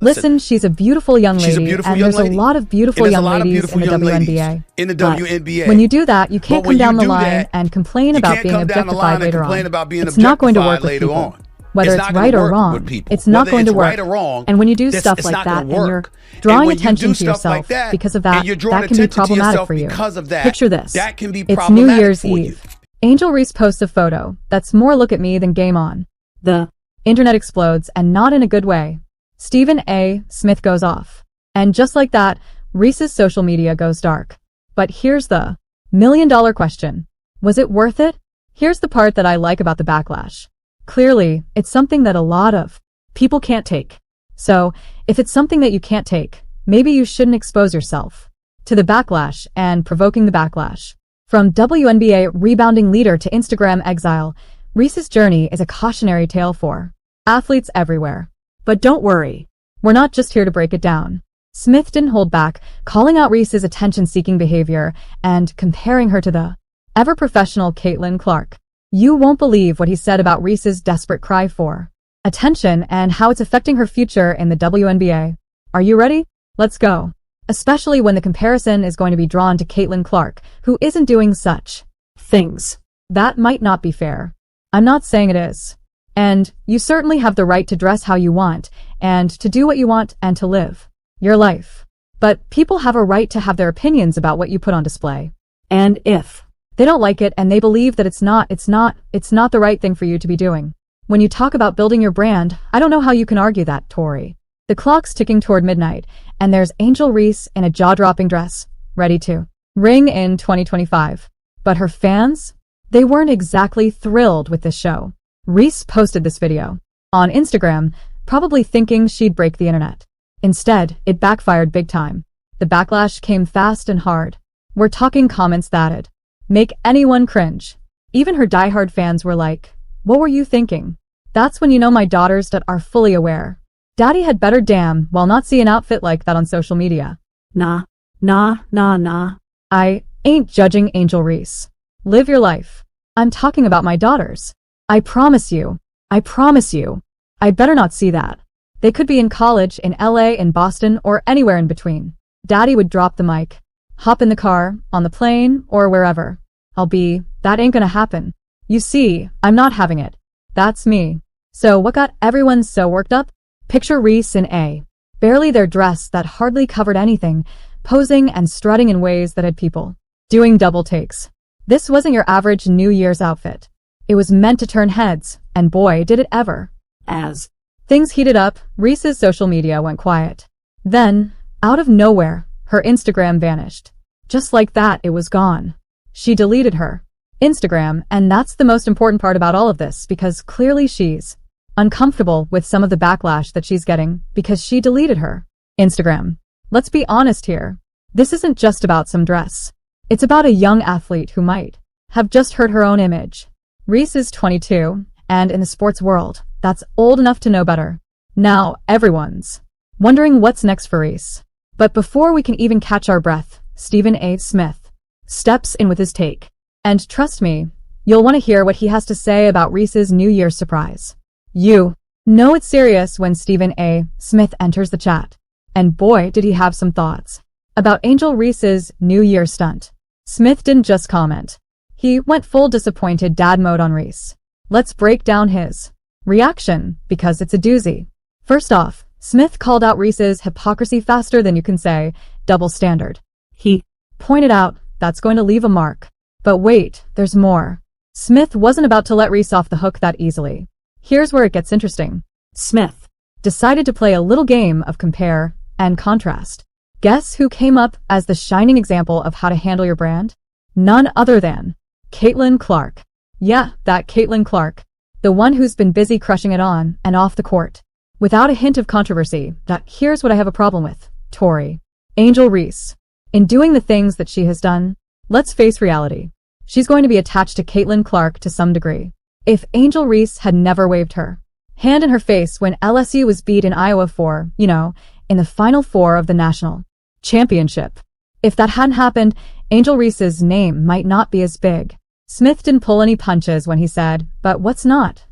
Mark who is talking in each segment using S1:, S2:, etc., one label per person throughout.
S1: Listen, she's a beautiful young lady, and there's a lot of beautiful young ladies in the WNBA. When you do that, you can't come down the line and complain about being objectified later on. It's not going to work with people. Whether it's right or wrong, it's not going to work. And when you do stuff like that and you're drawing attention to yourself because of that, that can be problematic for you. Picture this. It's New Year's Eve. Angel Reese posts a photo that's more look at me than game on. The internet explodes, and not in a good way. Stephen A. Smith goes off. And just like that, Reese's social media goes dark. But here's the million-dollar question. Was it worth it? Here's the part that I like about the backlash. Clearly, it's something that a lot of people can't take. So, if it's something that you can't take, maybe you shouldn't expose yourself to the backlash and provoking the backlash. From WNBA rebounding leader to Instagram exile, Reese's journey is a cautionary tale for athletes everywhere. But don't worry, we're not just here to break it down. Smith didn't hold back, calling out Reese's attention-seeking behavior and comparing her to the ever-professional Caitlin Clark. You won't believe what he said about Reese's desperate cry for attention and how it's affecting her future in the WNBA. Are you ready? Let's go. Especially when the comparison is going to be drawn to Caitlin Clark, who isn't doing such things. That might not be fair. I'm not saying it is. And you certainly have the right to dress how you want, and to do what you want, and to live your life. But people have a right to have their opinions about what you put on display. And if they don't like it and they believe that it's not the right thing for you to be doing. When you talk about building your brand, I don't know how you can argue that, Tori. The clock's ticking toward midnight, and there's Angel Reese in a jaw-dropping dress, ready to ring in 2025. But her fans? They weren't exactly thrilled with this show. Reese posted this video on Instagram, probably thinking she'd break the internet. Instead, it backfired big time. The backlash came fast and hard. We're talking comments that'd make anyone cringe. Even her diehard fans were like, "What were you thinking?" That's when you know my daughters that are fully aware. Daddy had better damn well not see an outfit like that on social media. Nah. I ain't judging Angel Reese. Live your life. I'm talking about my daughters. I promise you. I'd better not see that. They could be in college, in LA, in Boston, or anywhere in between. Daddy would drop the mic, hop in the car, on the plane, or wherever. That ain't gonna happen. You see, I'm not having it. That's me. So what got everyone so worked up? Picture Reese in a barely their dress that hardly covered anything, posing and strutting in ways that had people doing double takes. This wasn't your average New Year's outfit. It was meant to turn heads, and boy, did it ever. As things heated up, Reese's social media went quiet. Then, out of nowhere, her Instagram vanished. Just like that, it was gone. She deleted her Instagram, and that's the most important part about all of this, because clearly she's uncomfortable with some of the backlash that she's getting because she deleted her Instagram. Let's be honest here. This isn't just about some dress. It's about a young athlete who might have just hurt her own image. Reese is 22, and in the sports world, that's old enough to know better. Now, everyone's wondering what's next for Reese. But before we can even catch our breath, Stephen A. Smith steps in with his take. And trust me, you'll want to hear what he has to say about Reese's New Year's surprise. You know it's serious when Stephen A. Smith enters the chat. And boy, did he have some thoughts about Angel Reese's New Year stunt. Smith didn't just comment. He went full disappointed dad mode on Reese. Let's break down his reaction, because it's a doozy. First off, Smith called out Reese's hypocrisy faster than you can say double standard. He pointed out that's going to leave a mark. But wait, there's more. Smith wasn't about to let Reese off the hook that easily. Here's where it gets interesting. Smith decided to play a little game of compare and contrast. Guess who came up as the shining example of how to handle your brand? None other than Caitlin Clark. Yeah, that Caitlin Clark. The one who's been busy crushing it on and off the court. Without a hint of controversy, here's what I have a problem with. Tori. Angel Reese. In doing the things that she has done, let's face reality. She's going to be attached to Caitlin Clark to some degree. If Angel Reese had never waved her hand in her face when LSU was beat in Iowa for, in the Final Four of the national championship. If that hadn't happened, Angel Reese's name might not be as big. Smith didn't pull any punches when he said, but what's not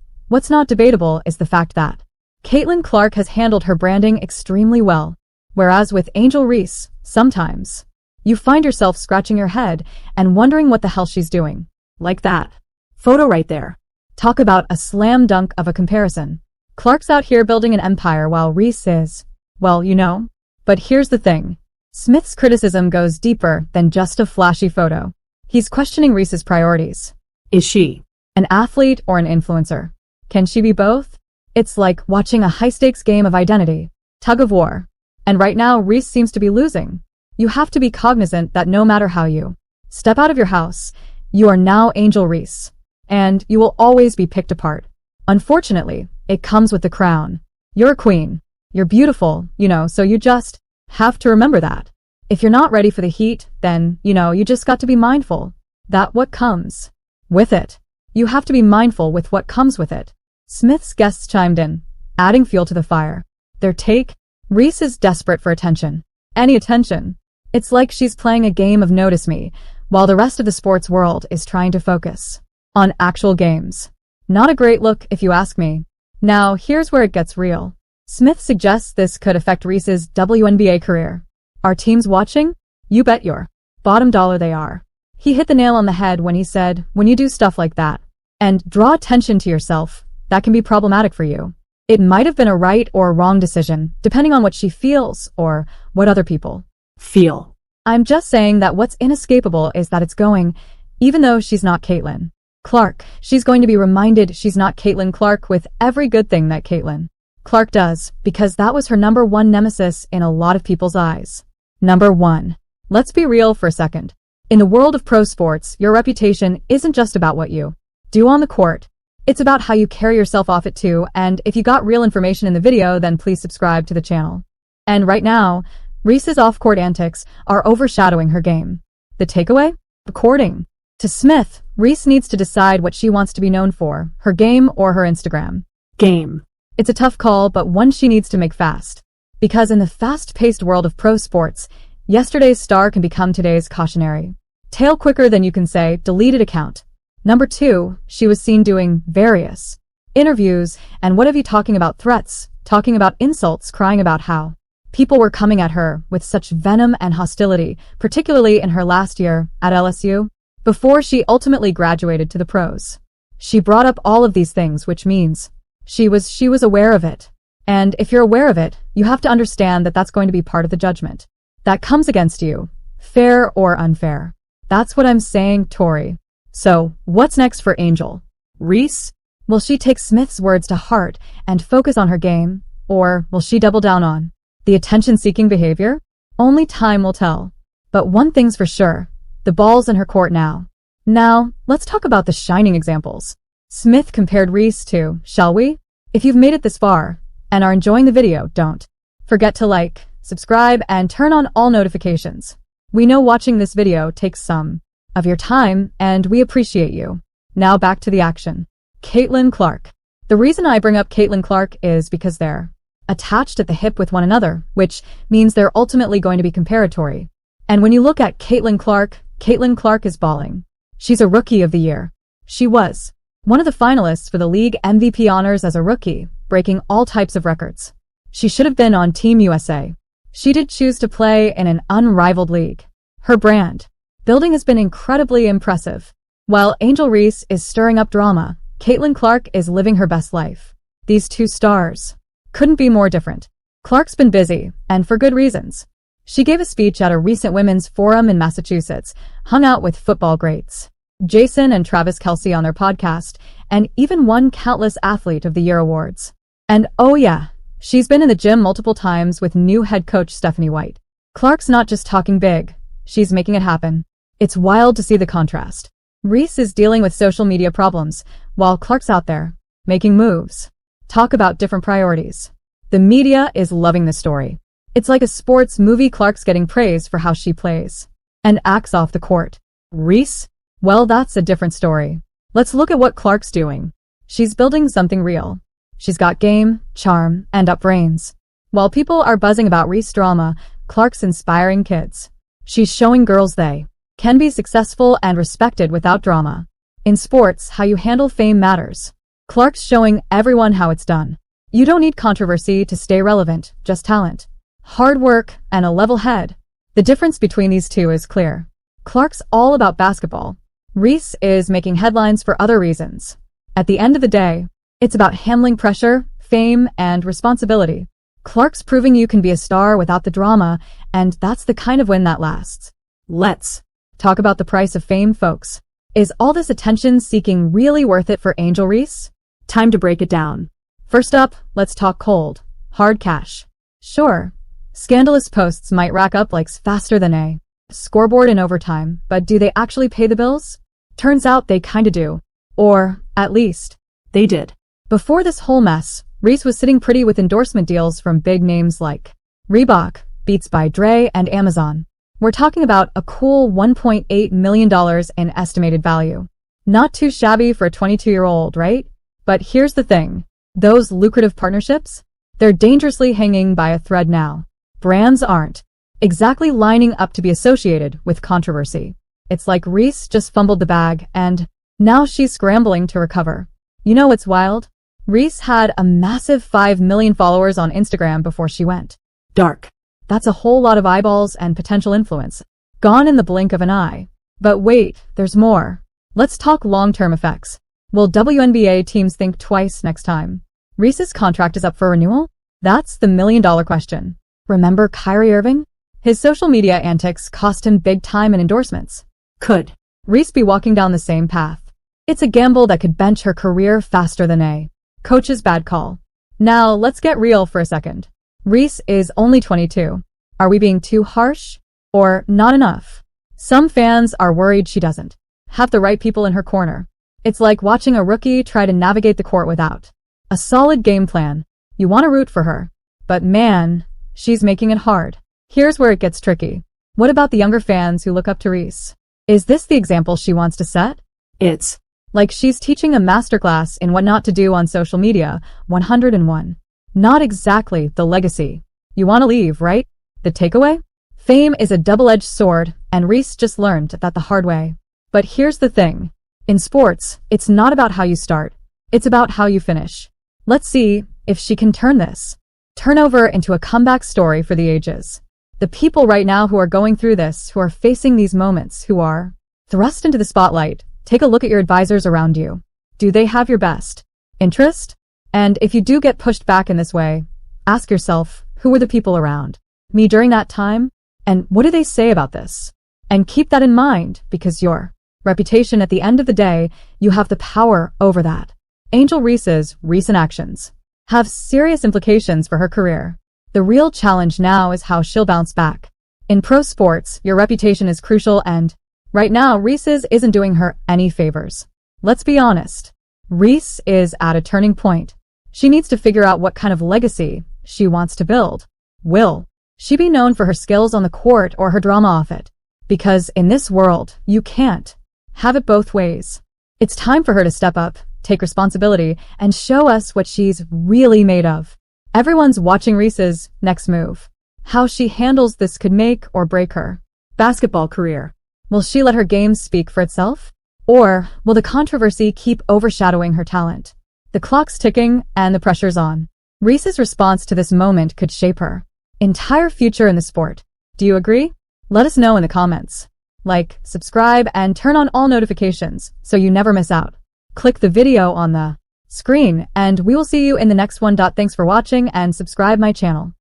S1: debatable is the fact that Caitlin Clark has handled her branding extremely well. Whereas with Angel Reese, sometimes you find yourself scratching your head and wondering what the hell she's doing. Like that photo right there. Talk about a slam dunk of a comparison. Clark's out here building an empire while Reese is, well, you know. But here's the thing. Smith's criticism goes deeper than just a flashy photo. He's questioning Reese's priorities. Is she an athlete or an influencer? Can she be both? It's like watching a high-stakes game of identity, tug of war. And right now, Reese seems to be losing. You have to be cognizant that no matter how you step out of your house, you are now Angel Reese. And you will always be picked apart. Unfortunately, it comes with the crown. You're a queen. You're beautiful, you know, so you just have to remember that. If you're not ready for the heat, then, you know, you just got to be mindful that what comes with it. You have to be mindful with what comes with it. Smith's guests chimed in, adding fuel to the fire. Their take? Reese is desperate for attention. Any attention. It's like she's playing a game of Notice Me, while the rest of the sports world is trying to focus on actual games. Not a great look if you ask me. Now, here's where it gets real. Smith suggests this could affect Reese's WNBA career. Are teams watching? You bet your bottom dollar they are. He hit the nail on the head when he said, when you do stuff like that and draw attention to yourself, that can be problematic for you. It might have been a right or a wrong decision, depending on what she feels or what other people feel. I'm just saying that what's inescapable is that it's going, even though she's not Caitlin Clark, she's going to be reminded she's not Caitlin Clark with every good thing that Caitlin Clark does, because that was her number one nemesis in a lot of people's eyes. Number one. Let's be real for a second. In the world of pro sports, your reputation isn't just about what you do on the court. It's about how you carry yourself off it too, and if you got real information in the video, then please subscribe to the channel. And right now, Reese's off-court antics are overshadowing her game. The takeaway? According to Smith, Reese needs to decide what she wants to be known for, her game or her Instagram game. It's a tough call, but one she needs to make fast. Because in the fast-paced world of pro sports, yesterday's star can become today's cautionary tale quicker than you can say, deleted account. Number 2, she was seen doing various interviews, and what have you talking about threats, talking about insults, crying about how people were coming at her with such venom and hostility, particularly in her last year at LSU, before she ultimately graduated to the pros. She brought up all of these things, which means she was aware of it. And if you're aware of it, you have to understand that that's going to be part of the judgment that comes against you, fair or unfair. That's what I'm saying, Tori. So, what's next for Angel Reese? Will she take Smith's words to heart and focus on her game, or will she double down on the attention-seeking behavior? Only time will tell. But one thing's for sure, the ball's in her court now. Now, let's talk about the shining examples. Smith compared Reese to, shall we? If you've made it this far and are enjoying the video, don't forget to like, subscribe, and turn on all notifications. We know watching this video takes some of your time, and we appreciate you. Now back to the action. Caitlin Clark. The reason I bring up Caitlin Clark is because they're attached at the hip with one another, which means they're ultimately going to be comparatory. And when you look at Caitlin Clark is balling. She's a Rookie of the Year. She was one of the finalists for the league MVP honors as a rookie, breaking all types of records. She should have been on Team USA. She did choose to play in an unrivaled league. Her brand building has been incredibly impressive. While Angel Reese is stirring up drama, Caitlin Clark is living her best life. These two stars couldn't be more different. Clark's been busy, and for good reasons. She gave a speech at a recent women's forum in Massachusetts, hung out with football greats Jason and Travis Kelce on their podcast, and even won countless Athlete of the Year awards. And oh yeah, she's been in the gym multiple times with new head coach Stephanie White. Clark's not just talking big, she's making it happen. It's wild to see the contrast. Reese is dealing with social media problems, while Clark's out there making moves. Talk about different priorities. The media is loving the story. It's like a sports movie. Clark's getting praise for how she plays and acts off the court. Reese? Well, that's a different story. Let's look at what Clark's doing. She's building something real. She's got game, charm, and up brains. While people are buzzing about Reese drama, Clark's inspiring kids. She's showing girls they can be successful and respected without drama. In sports, how you handle fame matters. Clark's showing everyone how it's done. You don't need controversy to stay relevant, just talent, hard work, and a level head. The difference between these two is clear. Clark's all about basketball. Reese is making headlines for other reasons. At the end of the day, it's about handling pressure, fame, and responsibility. Clark's proving you can be a star without the drama, and that's the kind of win that lasts. Let's talk about the price of fame, folks. Is all this attention-seeking really worth it for Angel Reese? Time to break it down. First up, let's talk cold, hard cash. Sure, scandalous posts might rack up likes faster than a scoreboard in overtime, but do they actually pay the bills? Turns out they kinda do. Or, at least, they did. Before this whole mess, Reese was sitting pretty with endorsement deals from big names like Reebok, Beats by Dre, and Amazon. We're talking about a cool $1.8 million in estimated value. Not too shabby for a 22-year-old, right? But here's the thing. Those lucrative partnerships? They're dangerously hanging by a thread now. Brands aren't exactly lining up to be associated with controversy. It's like Reese just fumbled the bag, and now she's scrambling to recover. You know what's wild? Reese had a massive 5 million followers on Instagram before she went dark. That's a whole lot of eyeballs and potential influence, gone in the blink of an eye. But wait, there's more. Let's talk long-term effects. Will WNBA teams think twice next time Reese's contract is up for renewal? That's the million-dollar question. Remember Kyrie Irving? His social media antics cost him big time in endorsements. Could Reese be walking down the same path? It's a gamble that could bench her career faster than a coach's bad call. Now, let's get real for a second. Reese is only 22. Are we being too harsh? Or not enough? Some fans are worried she doesn't have the right people in her corner. It's like watching a rookie try to navigate the court without a solid game plan. You want to root for her. But man, she's making it hard. Here's where it gets tricky. What about the younger fans who look up to Reese? Is this the example she wants to set? It's like she's teaching a masterclass in what not to do on social media. 101. Not exactly the legacy you want to leave, right? The takeaway? Fame is a double-edged sword, and Reese just learned that the hard way. But here's the thing. In sports, it's not about how you start. It's about how you finish. Let's see if she can turn this turnover into a comeback story for the ages. The people right now who are going through this, who are facing these moments, who are thrust into the spotlight, take a look at your advisors around you. Do they have your best interest? And if you do get pushed back in this way, ask yourself, who were the people around me during that time? And what do they say about this? And keep that in mind, because your reputation at the end of the day, you have the power over that. Angel Reese's recent actions have serious implications for her career. The real challenge now is how she'll bounce back. In pro sports, your reputation is crucial, and right now, Reese's isn't doing her any favors. Let's be honest. Reese is at a turning point. She needs to figure out what kind of legacy she wants to build. Will she be known for her skills on the court or her drama off it? Because in this world, you can't have it both ways. It's time for her to step up, take responsibility, and show us what she's really made of. Everyone's watching Reese's next move. How she handles this could make or break her basketball career. Will she let her game speak for itself? Or will the controversy keep overshadowing her talent? The clock's ticking and the pressure's on. Reese's response to this moment could shape her entire future in the sport. Do you agree? Let us know in the comments. Like, subscribe, and turn on all notifications so you never miss out. Click the video on the screen, and we will see you in the next one. Thanks for watching, and subscribe my channel.